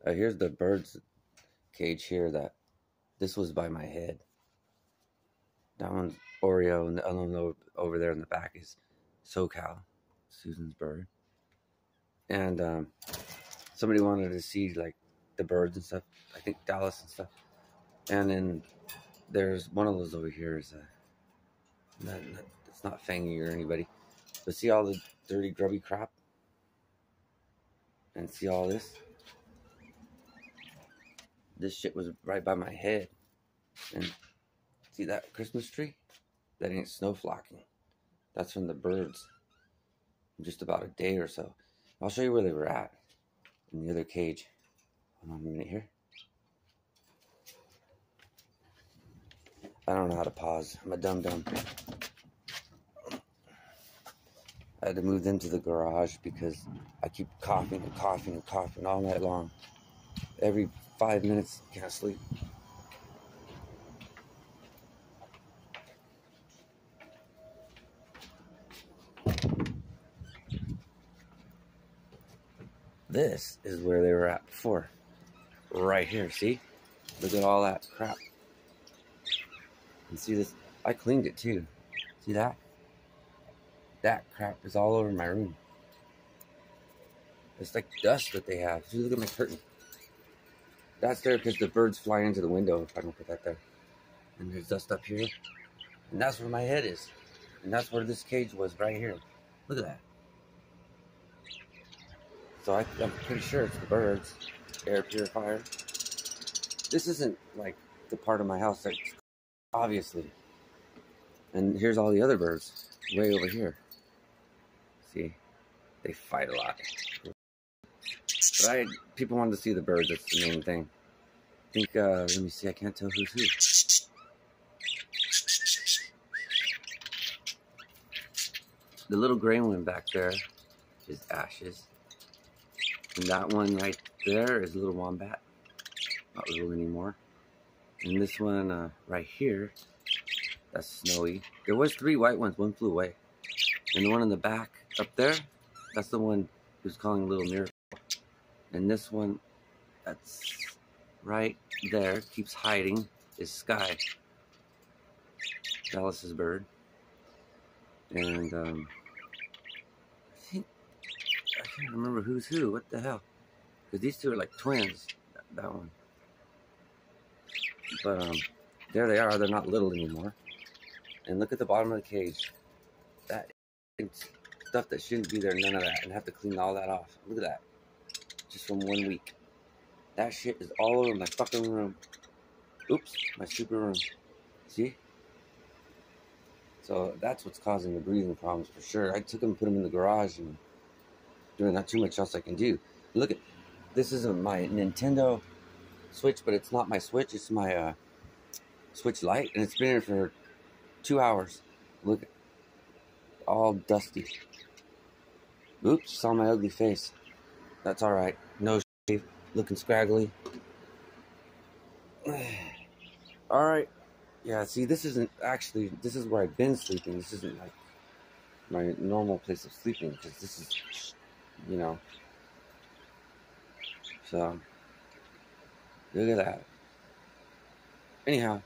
Here's the bird's cage here. This was by my head. That one's Oreo, and the other one over there in the back is SoCal, Susan's bird. And somebody wanted to see like the birds and stuff. I think Dallas and stuff. And then there's one of those over here is it's not Fangy or anybody, but see all the dirty grubby crap, and see all this. This shit was right by my head, and see that Christmas tree? That ain't snow flocking. That's from the birds. In just about a day or so. I'll show you where they were at in the other cage. Hold on a minute here. I don't know how to pause. I'm a dum-dum. I had to move them to the garage because I keep coughing and coughing and coughing all night long. Every 5 minutes, can't sleep. This is where they were at before. Right here, see? Look at all that crap. And see this? I cleaned it too. See that? That crap is all over my room. It's like dust that they have. See, look at my curtain. That's there because the birds fly into the window if I don't put that there. And there's dust up here. And that's where my head is. And that's where this cage was, right here. Look at that. So I'm pretty sure it's the birds. Air purifier. This isn't like the part of my house that's obviously. And here's all the other birds way over here. See, they fight a lot. But people wanted to see the birds. That's the main thing. I think, let me see. I can't tell who's who. The little gray one back there is Ashes. And that one right there is Little Wombat. Not little anymore. And this one right here, that's Snowy. There was 3 white ones. One flew away. And the one in the back up there, that's the one who's calling Little Miracle. And this one that's right there, keeps hiding, is Sky. Dallas's bird. And I can't remember who's who. What the hell? Because these two are like twins. That one. But there they are. They're not little anymore. And look at the bottom of the cage. That stuff that shouldn't be there. None of that. And have to clean all that off. Look at that. Just from 1 week. That shit is all over my fucking room. Oops. My super room. See? So that's what's causing the breathing problems for sure. I took them and put them in the garage, and there's not too much else I can do. Look at, this isn't my Nintendo Switch, but it's not my Switch. It's my Switch Lite, and it's been here for 2 hours. Look, all dusty. Oops, saw my ugly face. That's all right. No shave, looking scraggly. All right. Yeah, see, this isn't actually, this is where I've been sleeping. This isn't like my normal place of sleeping, because this is, you know. So, look at that. Anyhow.